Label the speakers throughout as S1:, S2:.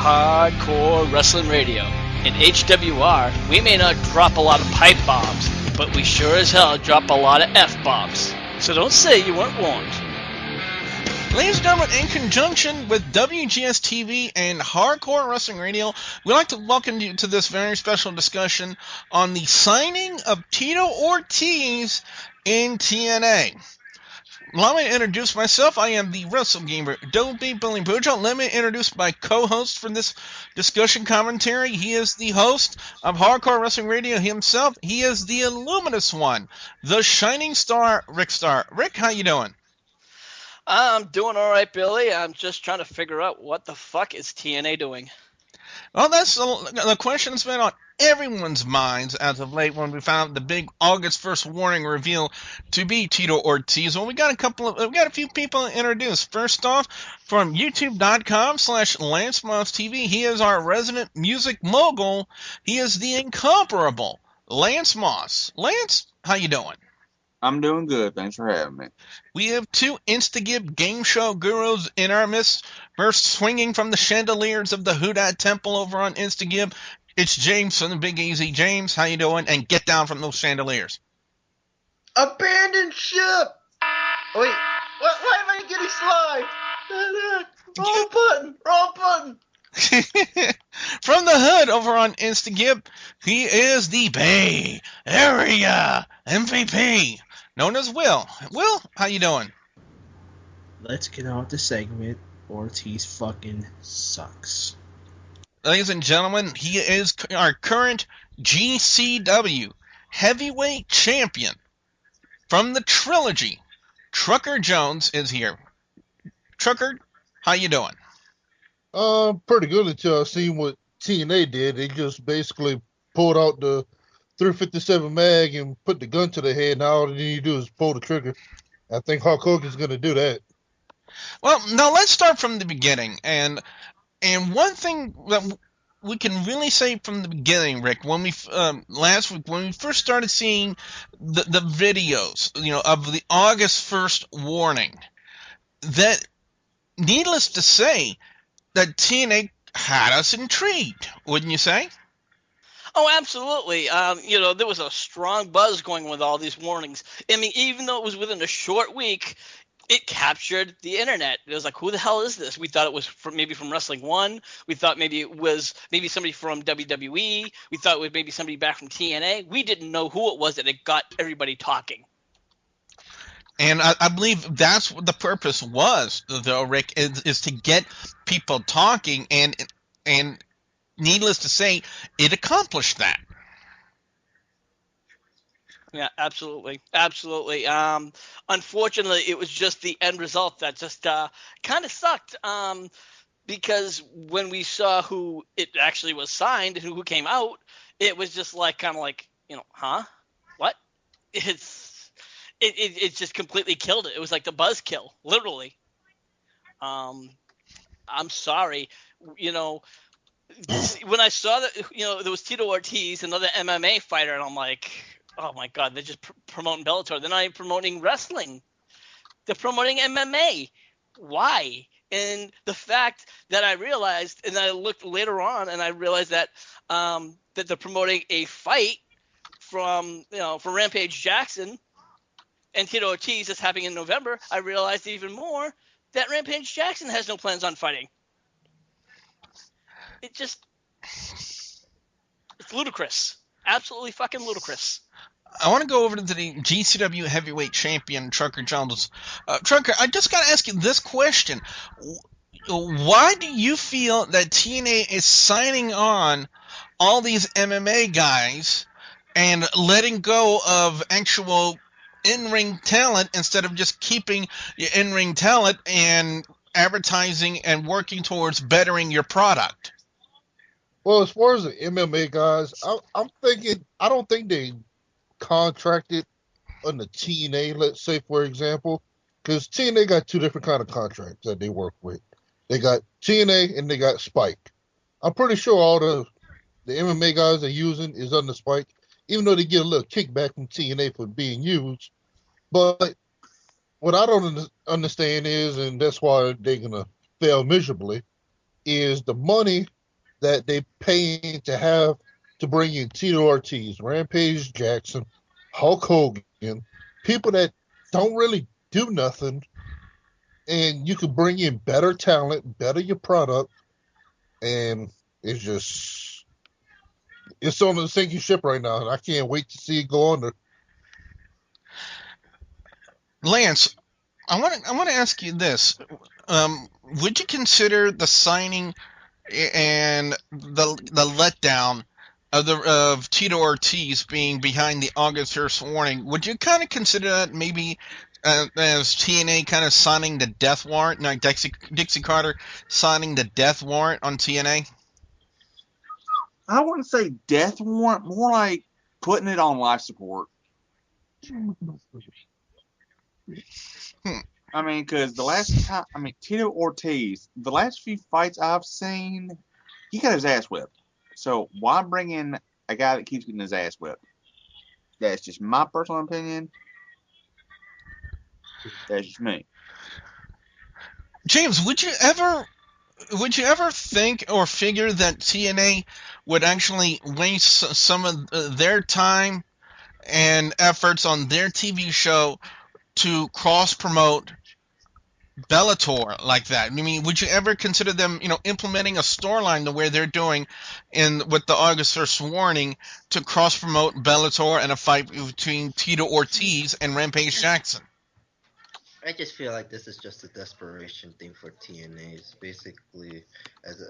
S1: Hardcore Wrestling Radio. In HWR, we may not drop a lot of pipe bombs, but we sure as hell drop a lot of F-bombs. So don't say you weren't warned.
S2: Ladies and gentlemen, in conjunction with WGS-TV and Hardcore Wrestling Radio, we'd like to welcome you to this very special discussion on the signing of Tito Ortiz in TNA. Allow me to introduce myself. I am the Wrestle Gamer, Dopey Billy Bujo. Let me introduce my co-host for this discussion commentary. He is the host of Hardcore Wrestling Radio himself. He is the illuminous one, the shining star, Rick Star. Rick, how you doing?
S1: I'm doing all right, Billy. I'm just trying to figure out what the fuck is TNA doing.
S2: Well, that's the question that's been on everyone's minds as of late when we found the big August 1st warning reveal to be Tito Ortiz. Well, we got a few people introduced. First off, from youtube.com/LanceMossTV, he is our resident music mogul. He is the incomparable Lance Moss. Lance, how you doing?
S3: I'm doing good. Thanks for having me.
S2: We have two Instagib game show gurus in our midst. First, swinging from the chandeliers of the Huda Temple over on Instagib, it's James from the Big Easy. James, how you doing? And get down from those chandeliers.
S4: Abandon ship! Wait, why am I getting slide? Wrong button!
S2: From the hood over on Instagib, he is the Bay Area MVP, known as Will. Will, how you doing?
S5: Let's get on with the segment. Ortiz fucking sucks.
S2: Ladies and gentlemen, he is our current GCW heavyweight champion from the trilogy. Trucker Jones is here. Trucker, how you doing?
S6: Pretty good until I seen what TNA did. They just basically pulled out the 357 mag and put the gun to the head, and all they need to do is pull the trigger. I think Hulk Hogan's going to do that.
S2: Well, now let's start from the beginning. And one thing that we can really say from the beginning, Rick, when we last week when we first started seeing the videos, of the August 1st warning, that needless to say, that TNA had us intrigued, wouldn't you say?
S1: Oh, absolutely. There was a strong buzz going with all these warnings. I mean, even though it was within a short week, it captured the internet. It was like, who the hell is this? We thought it was maybe from Wrestling 1. We thought maybe it was somebody from WWE. We thought it was maybe somebody back from TNA. We didn't know who it was, that it got everybody talking.
S2: And I believe that's what the purpose was, though, Rick, is to get people talking, and needless to say, it accomplished that.
S1: Yeah, absolutely. Unfortunately, it was just the end result that just kind of sucked, because when we saw who it actually was signed and who came out, it was just like huh? What? It just completely killed it. It was like the buzz kill, literally. I'm sorry. When I saw that, there was Tito Ortiz, another MMA fighter, and I'm like, oh my God, they're just promoting Bellator. They're not even promoting wrestling. They're promoting MMA. Why? And the fact that I realized, and I looked later on, and I realized that that they're promoting a fight from Rampage Jackson and Tito Ortiz that's happening in November, I realized even more that Rampage Jackson has no plans on fighting. It's ludicrous. Absolutely fucking ludicrous.
S2: I want to go over to the GCW heavyweight champion, Trucker Jones. Trucker, I just got to ask you this question. Why do you feel that TNA is signing on all these MMA guys and letting go of actual in-ring talent instead of just keeping your in-ring talent and advertising and working towards bettering your product?
S6: Well, as far as the MMA guys, I'm thinking, I don't think they contracted on the TNA, let's say, for example, because TNA got two different kind of contracts that they work with. They got TNA and they got Spike. I'm pretty sure all the MMA guys they're using is under Spike, even though they get a little kickback from TNA for being used. But what I don't understand is, and that's why they're going to fail miserably, is the money that they paying to have to bring in Tito Ortiz, Rampage Jackson, Hulk Hogan, people that don't really do nothing, and you can bring in better talent, better your product, and it's on the sinking ship right now, and I can't wait to see it go under.
S2: Lance, I want to ask you this: would you consider the signing and the letdown of Tito Ortiz being behind the August 1st warning? Would you kind of consider that maybe as TNA kind of signing the death warrant, like Dixie Carter signing the death warrant on TNA?
S3: I wouldn't say death warrant, more like putting it on life support. I mean, because the last time, Tito Ortiz, the last few fights I've seen, he got his ass whipped. So why bring in a guy that keeps getting his ass whipped? That's just my personal opinion. That's just me.
S2: James, would you ever think or figure that TNA would actually waste some of their time and efforts on their TV show to cross-promote Bellator like that? I mean, would you ever consider them, implementing a storyline the way they're doing with the August 1st warning to cross-promote Bellator and a fight between Tito Ortiz and Rampage Jackson?
S4: I just feel like this is just a desperation thing for TNA. It's basically, as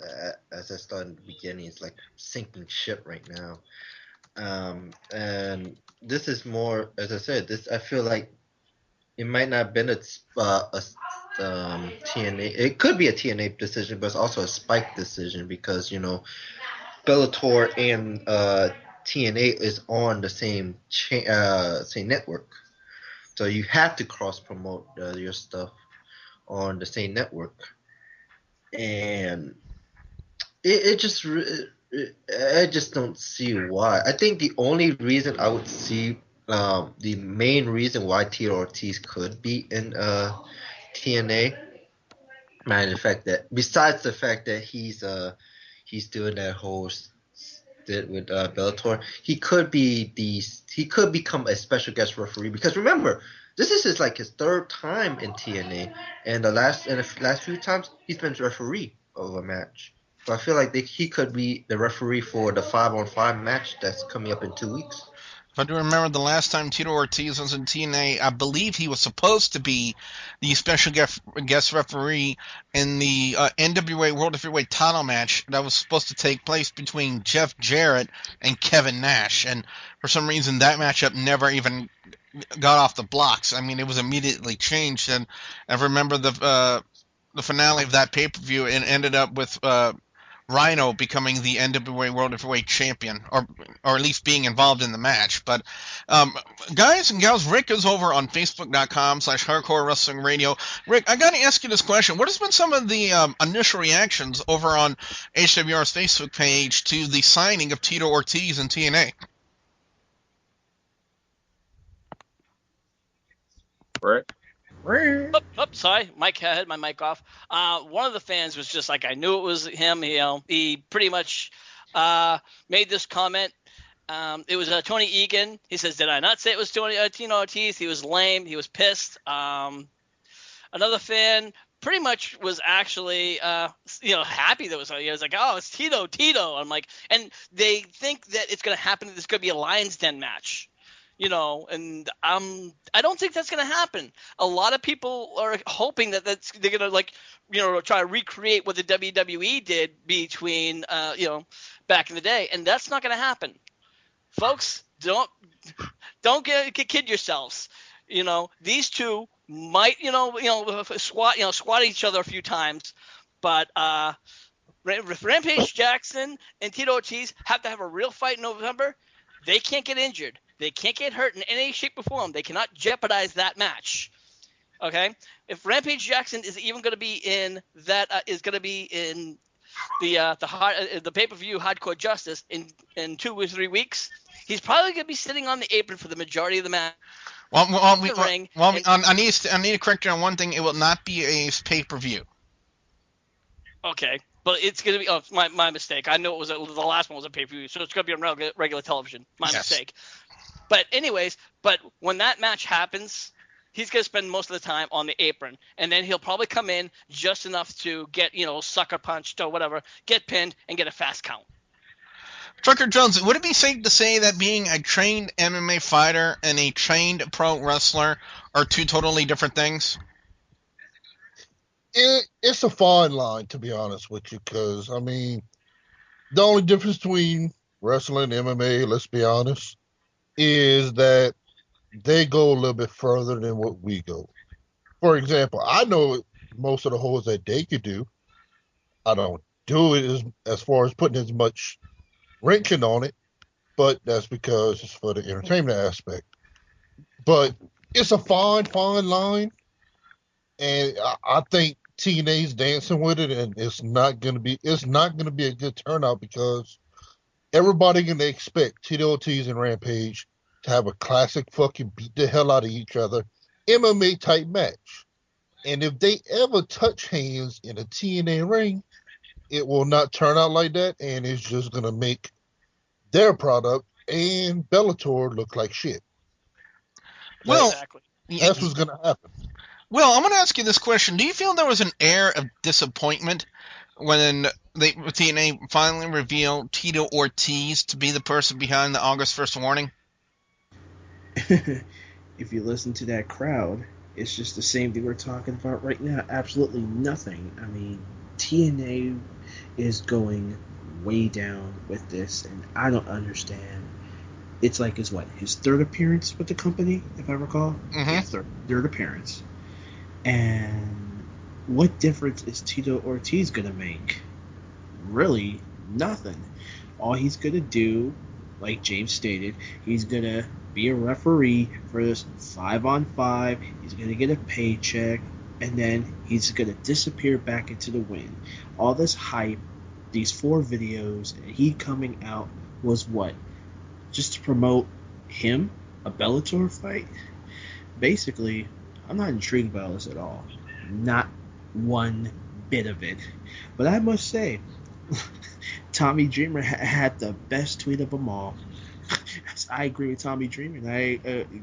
S4: I started in the beginning, it's like sinking ship right now. And this is more, as I said, I feel like it might not have been a TNA. It could be a TNA decision, but it's also a Spike decision because Bellator and TNA is on the same network, so you have to cross promote your stuff on the same network, and I just don't see why. I think the only reason I would see. The main reason why Tito Ortiz could be in TNA, besides the fact that he's doing that whole stint with Bellator, he could become a special guest referee, because remember, this is his third time in TNA, and the last few times he's been referee of a match. So I feel like he could be the referee for the 5-on-5 match that's coming up in 2 weeks.
S2: If I do remember, the last time Tito Ortiz was in TNA, I believe he was supposed to be the special guest referee in the NWA World Heavyweight title match that was supposed to take place between Jeff Jarrett and Kevin Nash. And for some reason, that matchup never even got off the blocks. I mean, it was immediately changed. And I remember the finale of that pay-per-view, and ended up with Rhino becoming the NWA World Heavyweight Champion, or at least being involved in the match. But guys and gals, Rick is over on Facebook.com/Hardcore Wrestling Radio. Rick, I got to ask you this question: what has been some of the initial reactions over on HWR's Facebook page to the signing of Tito Ortiz in TNA?
S3: Rick?
S1: Sorry, Mike had my mic off. One of the fans was just like, I knew it was him. He pretty much made this comment. It was Tony Egan. He says, "Did I not say it was Tito Ortiz? He was lame. He was pissed." Another fan pretty much was actually happy that he was like, "Oh, it's Tito." I'm like, and they think that it's going to happen. There's going to be a Lions Den match. And I don't think that's going to happen. A lot of people are hoping that they're going to try to recreate what the WWE did between back in the day, and that's not going to happen. Folks, don't kid yourselves. These two might squat each other a few times, but Rampage Jackson and Tito Ortiz have to have a real fight in November. They can't get injured. They can't get hurt in any shape or form. They cannot jeopardize that match. Okay? If Rampage Jackson is even going to be in that, is going to be in the pay-per-view Hardcore Justice in 2 or 3 weeks, he's probably going to be sitting on the apron for the majority of the match.
S2: I need to correct you on one thing. It will not be a pay-per-view.
S1: Okay. But it's going to be my mistake. I know it was the last one was a pay-per-view, so it's going to be on regular television. My mistake. But anyways, when that match happens, he's going to spend most of the time on the apron, and then he'll probably come in just enough to get, sucker punched or whatever, get pinned, and get a fast count.
S2: Trucker Jones, would it be safe to say that being a trained MMA fighter and a trained pro wrestler are two totally different things?
S6: It's a fine line, to be honest with you, because, I mean, the only difference between wrestling and MMA, let's be honest, is that they go a little bit further than what we go. For example, I know most of the holds that they could do. I don't do it as far as putting as much wrenching on it, but that's because it's for the entertainment aspect. But it's a fine line, and I think TNA's dancing with it, and it's not gonna be a good turnout because everybody gonna expect Tito Ortiz and Rampage to have a classic fucking beat the hell out of each other MMA type match. And if they ever touch hands in a TNA ring, it will not turn out like that, and it's just gonna make their product and Bellator look like shit.
S2: Well,
S1: exactly.
S6: That's what's gonna happen.
S2: Well, I'm going to ask you this question. Do you feel there was an air of disappointment when TNA finally revealed Tito Ortiz to be the person behind the August 1st warning?
S5: If you listen to that crowd, it's just the same thing we're talking about right now. Absolutely nothing. I mean, TNA is going way down with this, and I don't understand. It's like his third appearance with the company, if I recall?
S2: Mm-hmm.
S5: Yeah, third appearance. And what difference is Tito Ortiz going to make? Really, nothing. All he's going to do, like James stated, he's going to be a referee for this 5-on-5. He's going to get a paycheck, and then he's going to disappear back into the wind. All this hype, these 4 videos, and he coming out was what? Just to promote him? A Bellator fight? Basically, I'm not intrigued by all this at all. Not one bit of it. But I must say, Tommy Dreamer had the best tweet of them all. I agree with Tommy Dreamer.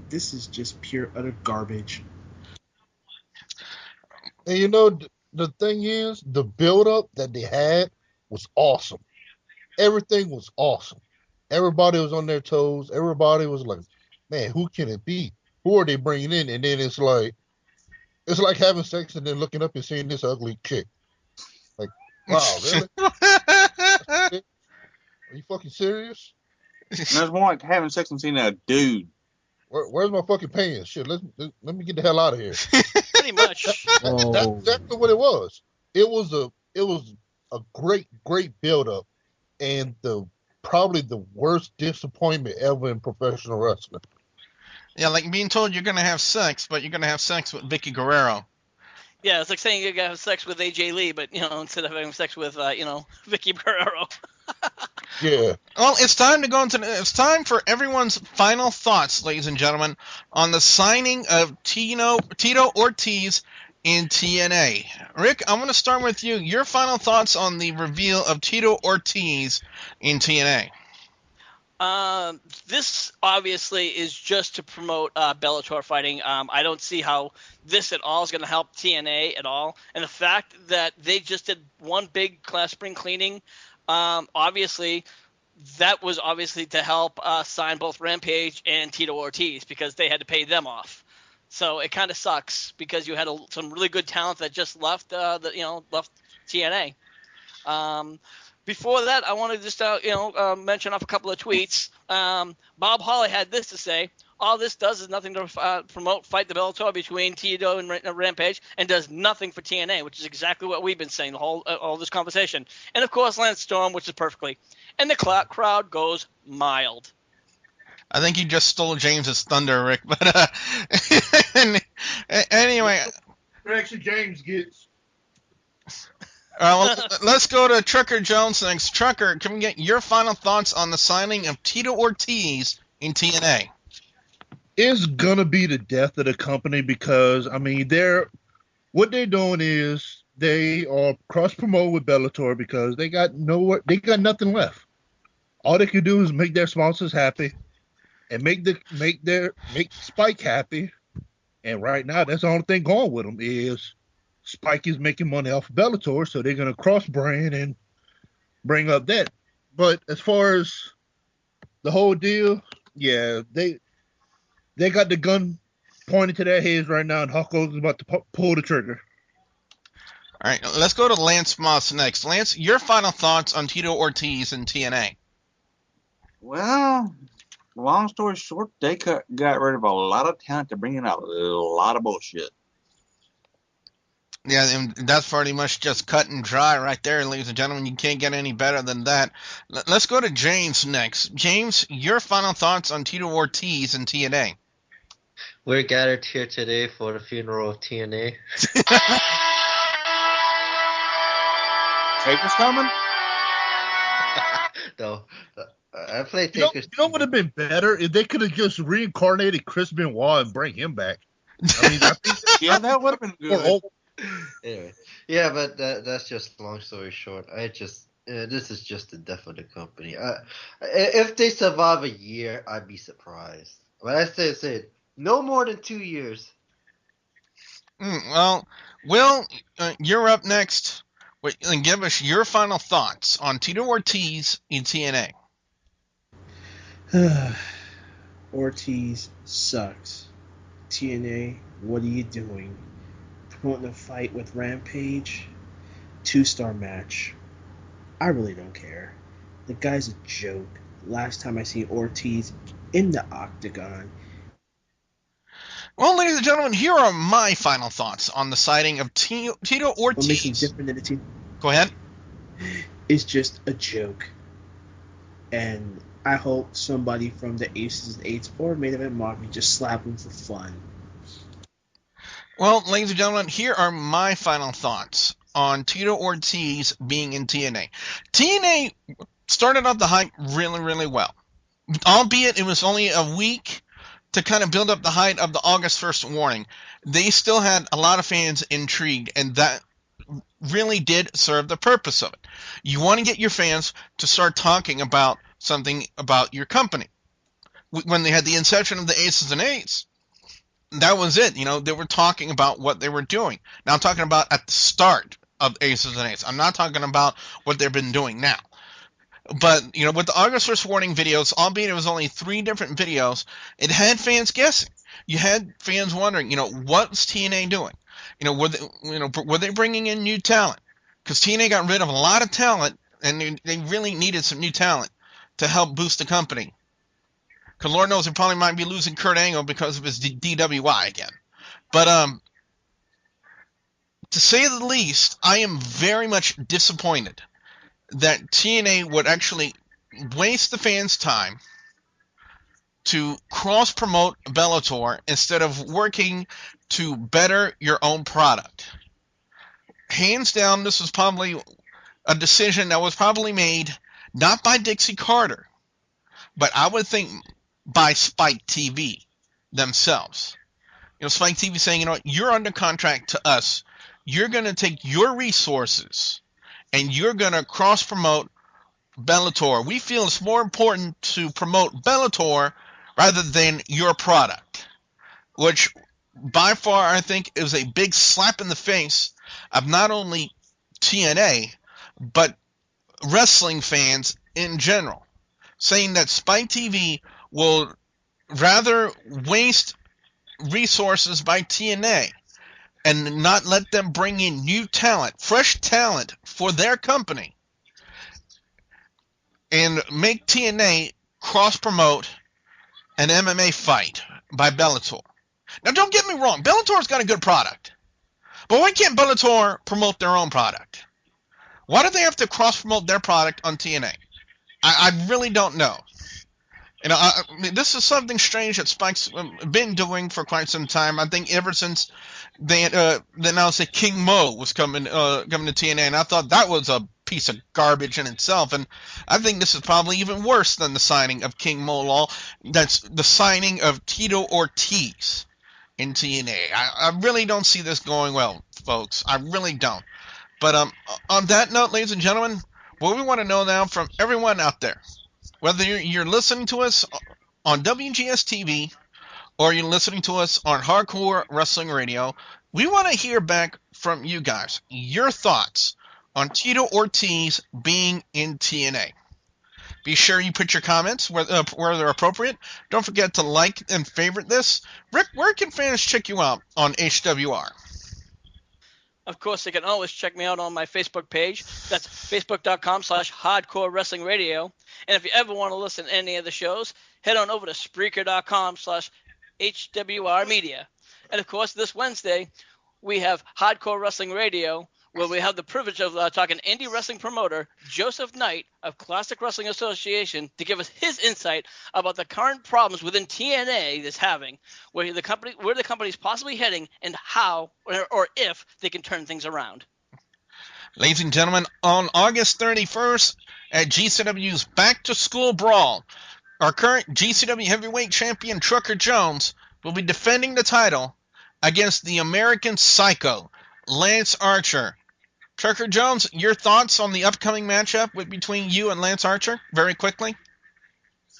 S5: This is just pure, utter garbage.
S6: And the thing is, the build-up that they had was awesome. Everything was awesome. Everybody was on their toes. Everybody was like, man, who can it be? Who are they bringing in? And then it's like having sex and then looking up and seeing this ugly chick. Like, wow, really? Are you fucking serious?
S3: There's more like having sex and seeing a dude.
S6: Where's my fucking pants? Shit, let me get the hell out of here.
S1: Pretty much.
S6: That's exactly what it was. It was a great build up, and probably the worst disappointment ever in professional wrestling.
S2: Yeah, like being told you're going to have sex, but you're going to have sex with Vicky Guerrero.
S1: Yeah, it's like saying you're going to have sex with AJ Lee, but, instead of having sex with, Vicky Guerrero.
S2: Yeah. Well, it's time for everyone's final thoughts, ladies and gentlemen, on the signing of Tito Ortiz in TNA. Rick, I'm going to start with you. Your final thoughts on the reveal of Tito Ortiz in TNA.
S1: This obviously is just to promote Bellator fighting. I don't see how this at all is going to help TNA at all. And the fact that they just did one big spring cleaning, obviously that was obviously to help sign both Rampage and Tito Ortiz because they had to pay them off. So it kind of sucks because you had some really good talent that just left left TNA. Before that, I want to just mention off a couple of tweets. Bob Holly had this to say: all this does is nothing to promote Fight the Bellator between Tito and Rampage, and does nothing for TNA, which is exactly what we've been saying the whole all this conversation. And of course, Lance Storm, which is perfectly. And the crowd goes mild.
S2: I think you just stole James's thunder, Rick. But anyway,
S6: actually, James gets.
S2: Well, let's go to Trucker Jones next. Trucker, can we get your final thoughts on the signing of Tito Ortiz in TNA?
S6: It's gonna be the death of the company because what they're doing is they are cross promote with Bellator because they got nothing left. All they can do is make their sponsors happy and make Spike happy. And right now, that's the only thing going with them is Spike is making money off of Bellator, so they're gonna cross brand and bring up that. But as far as the whole deal, yeah, they got the gun pointed to their heads right now, and Hulk Hogan's about to pull the trigger.
S2: All right, let's go to Lance Moss next. Lance, your final thoughts on Tito Ortiz and TNA?
S3: Well, long story short, they got rid of a lot of talent to bring in a lot of bullshit.
S2: Yeah, and that's pretty much just cut and dry right there, ladies and gentlemen. You can't get any better than that. Let's go to James next. James, your final thoughts on Tito Ortiz and TNA?
S4: We're gathered here today for the funeral of TNA.
S3: Taker's coming?
S4: No. I play
S6: You
S4: Taker's.
S6: know what would have been better if they could have just reincarnated Chris Benoit and bring him back. I mean, I think
S3: Yeah, that would have been good.
S4: Anyway, yeah, but that's just long story short. This is just the death of the company. If they survive a year, I'd be surprised. But I said no more than 2 years.
S2: Well, Will, you're up next. And give us your final thoughts on Tito Ortiz in TNA.
S5: Ortiz sucks. TNA, what are you doing? Promoting a fight with Rampage? 2-star match. I really don't care. The guy's a joke. Last time I seen Ortiz in the octagon.
S2: Well, ladies and gentlemen, here are my final thoughts on the sighting of Tito Ortiz.
S5: What makes him different than the team?
S2: Go ahead.
S5: It's just a joke. And I hope somebody from the Aces and Eights or Main Event Mafia just slap him for fun.
S2: Well, ladies and gentlemen, here are my final thoughts on Tito Ortiz being in TNA. TNA started off the hype really, really well. Albeit it was only a week to kind of build up the hype of the August 1st warning. They still had a lot of fans intrigued, and that really did serve the purpose of it. You want to get your fans to start talking about something about your company. When they had the inception of the Aces and Eights, that was it. You know, they were talking about what they were doing. Now I'm talking about at the start of Aces and Eights. I'm not talking about what they've been doing now. But, you know, with the August 1st warning videos, albeit it was only 3 different videos, it had fans guessing. You had fans wondering, you know, what's TNA doing? You know, were they bringing in new talent? Because TNA got rid of a lot of talent, and they really needed some new talent to help boost the company. Because Lord knows they probably might be losing Kurt Angle because of his DWI again. But to say the least, I am very much disappointed that TNA would actually waste the fans' time to cross-promote Bellator instead of working to better your own product. Hands down, this was probably a decision that was probably made not by Dixie Carter, but I would think by Spike TV themselves. You know, Spike TV saying, you know what, you're under contract to us. You're going to take your resources and you're going to cross-promote Bellator. We feel it's more important to promote Bellator rather than your product, which by far I think is a big slap in the face of not only TNA, but wrestling fans in general, saying that Spike TV will rather waste resources by TNA and not let them bring in new talent, fresh talent for their company, and make TNA cross-promote an MMA fight by Bellator. Now, don't get me wrong. Bellator's got a good product. But why can't Bellator promote their own product? Why do they have to cross-promote their product on TNA? I really don't know. You know, I mean, this is something strange that Spike's been doing for quite some time. I think ever since they announced that King Mo was coming to TNA, and I thought that was a piece of garbage in itself. And I think this is probably even worse than the signing of King Mo Law. That's the signing of Tito Ortiz in TNA. I really don't see this going well, folks. I really don't. But on that note, ladies and gentlemen, what we want to know now from everyone out there, whether you're listening to us on WGS-TV or you're listening to us on Hardcore Wrestling Radio, we want to hear back from you guys, your thoughts on Tito Ortiz being in TNA. Be sure you put your comments where they're appropriate. Don't forget to like and favorite this. Rick, where can fans check you out on HWR?
S1: Of course, they can always check me out on my Facebook page. That's facebook.com/Hardcore Wrestling Radio. And if you ever want to listen to any of the shows, head on over to Spreaker.com/HWR Media. And of course, this Wednesday, we have Hardcore Wrestling Radio, where we have the privilege of talking to indie wrestling promoter Joseph Knight of Classic Wrestling Association to give us his insight about the current problems within TNA that's having, where the company's possibly heading, and how or if they can turn things around.
S2: Ladies and gentlemen, on August 31st at GCW's Back to School Brawl, our current GCW heavyweight champion Trucker Jones will be defending the title against the American Psycho, Lance Archer. Trucker Jones, your thoughts on the upcoming matchup between you and Lance Archer, very quickly?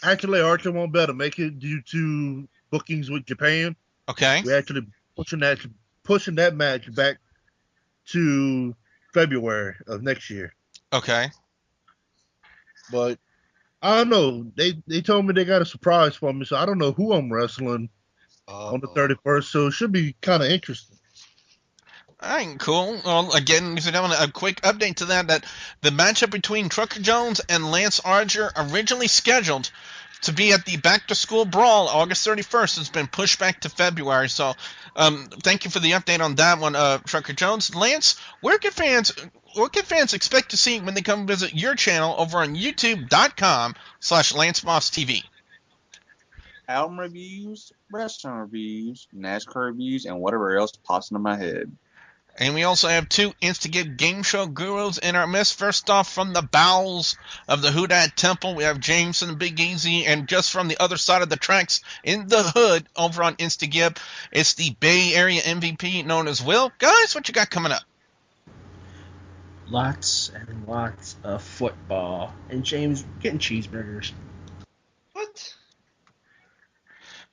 S6: Actually, Archer won't be able to make it due to bookings with Japan.
S2: Okay.
S6: We're actually pushing that match back to February of next year.
S2: Okay.
S6: But I don't know. They told me they got a surprise for me, so I don't know who I'm wrestling on the 31st. So it should be kind of interesting.
S2: All right, cool. Well, again, a quick update to that the matchup between Trucker Jones and Lance Archer, originally scheduled to be at the Back to School Brawl August 31st, has been pushed back to February. So thank you for the update on that one, Trucker Jones. Lance, what can fans expect to see when they come visit your channel over on youtube.com/LanceMossTV?
S3: Album reviews, wrestling reviews, NASCAR reviews, and whatever else pops into my head.
S2: And we also have two Instigate game show gurus in our midst. First off, from the bowels of the Houdat Temple, we have James and Big Easy. And just from the other side of the tracks, in the hood, over on Instagib, it's the Bay Area MVP known as Will. Guys, what you got coming up?
S5: Lots and lots of football. And James getting cheeseburgers.
S4: What?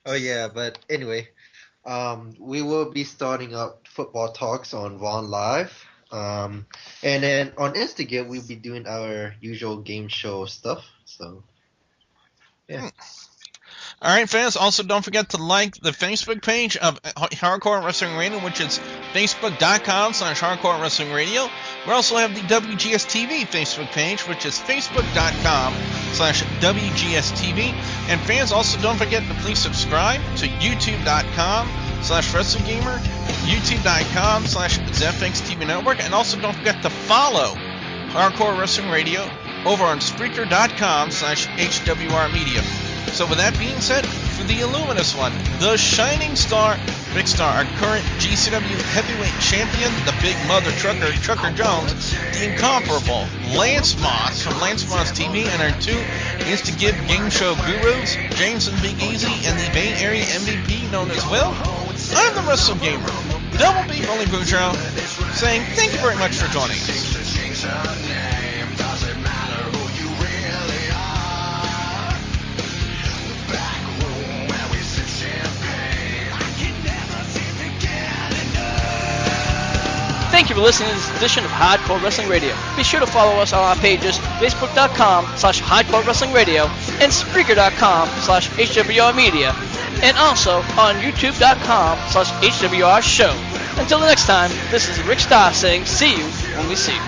S4: Oh, yeah, but anyway, we will be starting up football talks on Vaughn Live. And then on Instagram, we'll be doing our usual game show stuff. So, yeah.
S2: All right, fans. Also, don't forget to like the Facebook page of Hardcore Wrestling Radio, which is facebook.com/Hardcore Wrestling Radio. We also have the WGS-TV Facebook page, which is facebook.com/WGS-TV. And fans, also don't forget to please subscribe to youtube.com/WrestlingGamer, youtube.com/ZFXTV Network, and also don't forget to follow Hardcore Wrestling Radio over on Spreaker.com/HWR Media. So with that being said, for the Illuminous one, the Shining Star, Big Star, our current GCW heavyweight champion, the Big Mother Trucker, Trucker Jones, the incomparable Lance Moss from Lance Moss TV, and our two Instagib game show gurus, James and Big Easy, and the Bay Area MVP known as Will. I'm the Wrestle Gamer, Double B Bully Boudreaux, saying thank you very much for joining us.
S1: Thank you for listening to this edition of Hardcore Wrestling Radio. Be sure to follow us on our pages, facebook.com/Hardcore Wrestling Radio and Spreaker.com/HWR Media, and also on youtube.com/HWR Show. Until the next time, this is Rick Starr saying see you when we see you.